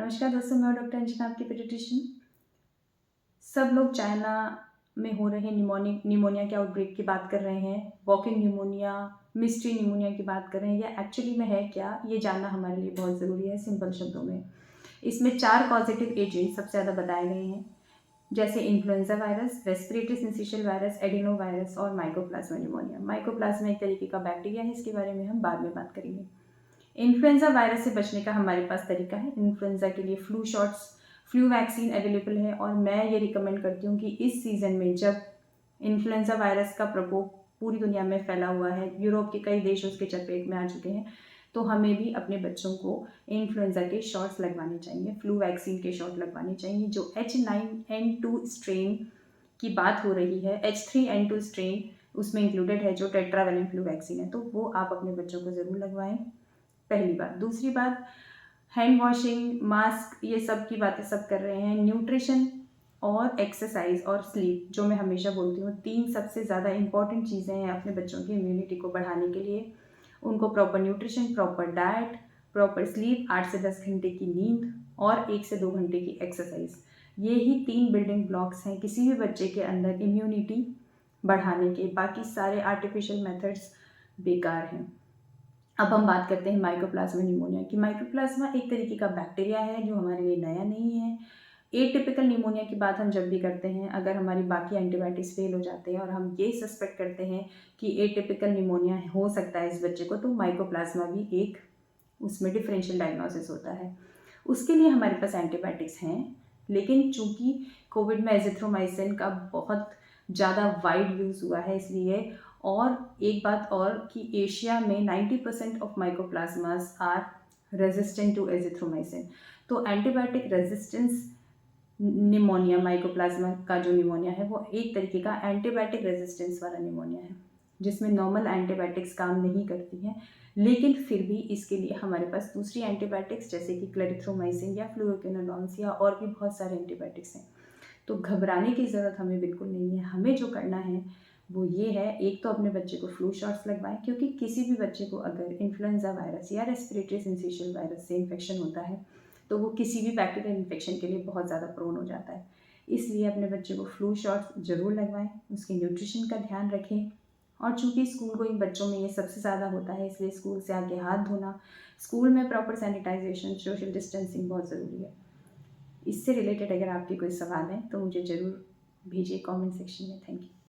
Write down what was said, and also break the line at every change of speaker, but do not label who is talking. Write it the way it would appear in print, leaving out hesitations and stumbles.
नमस्कार दोस्तों, मैं डॉक्टर अंजना, आपकी पीडियाट्रिशियन। सब लोग चाइना में हो रहे निमोनिया के आउटब्रेक की बात कर रहे हैं, वॉकिंग निमोनिया, मिस्ट्री निमोनिया की बात कर रहे हैं। या एक्चुअली में है क्या, ये जानना हमारे लिए बहुत ज़रूरी है। सिंपल शब्दों में इसमें 4 पॉजिटिव एजेंट सबसे ज़्यादा बताए गए हैं, जैसे influenza virus, respiratory syncytial virus, adeno virus और माइकोप्लाज्मा निमोनिया। माइकोप्लाज्मा एक तरीके का बैक्टीरिया है, इसके बारे में हम बाद में बात करेंगे। इन्फ्लुएंजा वायरस से बचने का हमारे पास तरीका है। इन्फ्लुएंजा के लिए flu shots, flu vaccine available है और मैं ये रिकमेंड करती हूँ कि इस सीज़न में जब इन्फ्लुएंजा वायरस का प्रकोप पूरी दुनिया में फैला हुआ है, यूरोप के कई देश उसके चपेट में आ चुके हैं, तो हमें भी अपने बच्चों को इन्फ्लुएंजा के शॉट्स लगवाने चाहिए, फ्लू वैक्सीन के शॉट लगवाने चाहिए। जो H9N2 स्ट्रेन की बात हो रही है, H3N2 स्ट्रेन उसमें इंक्लूडेड है, जो टेट्रावैलेंट फ्लू वैक्सीन है, तो वो आप अपने बच्चों को ज़रूर लगवाएं। पहली बात। दूसरी बात, हैंड वॉशिंग, मास्क, ये सब की बातें सब कर रहे हैं। न्यूट्रिशन और एक्सरसाइज और स्लीप, जो मैं हमेशा बोलती हूँ, 3 सबसे ज़्यादा इंपॉर्टेंट चीज़ें हैं अपने बच्चों की इम्यूनिटी को बढ़ाने के लिए। उनको proper nutrition, proper diet, proper sleep, 8 से 10 घंटे की नींद और 1 से 2 घंटे की एक्सरसाइज, ये ही 3 बिल्डिंग ब्लॉक्स हैं किसी भी बच्चे के अंदर इम्यूनिटी बढ़ाने के। बाकी सारे आर्टिफिशियल मेथड्स बेकार हैं। अब हम बात करते हैं माइकोप्लाज्मा निमोनिया की। माइकोप्लाज्मा एक तरीके का बैक्टीरिया है जो हमारे लिए नया नहीं है। एटिपिकल निमोनिया की बात हम जब भी करते हैं, अगर हमारी बाकी एंटीबायोटिक्स फेल हो जाते हैं और हम ये सस्पेक्ट करते हैं कि एटिपिकल निमोनिया हो सकता है इस बच्चे को, तो माइकोप्लाज्मा भी एक उसमें डिफरेंशियल डायग्नोसिस होता है। उसके लिए हमारे पास एंटीबायोटिक्स हैं, लेकिन चूंकि कोविड में एजिथ्रोमाइसिन का बहुत ज़्यादा वाइड यूज़ हुआ है, इसलिए। और एक बात और कि एशिया में 90% of mycoplasmas are resistant to azithromycin. तो एंटीबायोटिक रेजिस्टेंस निमोनिया, माइकोप्लाज्मा का जो निमोनिया है, वो एक तरीके का एंटीबायोटिक रेजिस्टेंस वाला निमोनिया है, जिसमें नॉर्मल एंटीबायोटिक्स काम नहीं करती हैं। लेकिन फिर भी इसके लिए हमारे पास दूसरी एंटीबायोटिक्स जैसे कि क्लेरिथ्रोमाइसिन या फ्लुरोक्विनोलोन्स या और भी बहुत सारे एंटीबायोटिक्स हैं। तो घबराने की ज़रूरत हमें बिल्कुल नहीं है। हमें जो करना है वो ये है, एक तो अपने बच्चे को फ्लू शॉट्स लगवाएं, क्योंकि किसी भी बच्चे को अगर इन्फ्लुएंजा वायरस या रेस्पिरेटरी सिंसिशियल वायरस से इन्फेक्शन होता है, तो वो किसी भी बैक्टीरियल इन्फेक्शन के लिए बहुत ज़्यादा प्रोन हो जाता है। इसलिए अपने बच्चे को फ्लू शॉट्स ज़रूर लगवाएं, उसके न्यूट्रिशन का ध्यान रखें। और चूंकि स्कूल गोइंग बच्चों में ये सबसे ज़्यादा होता है, इसलिए स्कूल से आके हाथ धोना, स्कूल में प्रॉपर सैनिटाइजेशन, सोशल डिस्टेंसिंग बहुत ज़रूरी है। इससे रिलेटेड अगर आपके कोई सवाल है तो मुझे ज़रूर भेजिए कमेंट सेक्शन में। Thank you.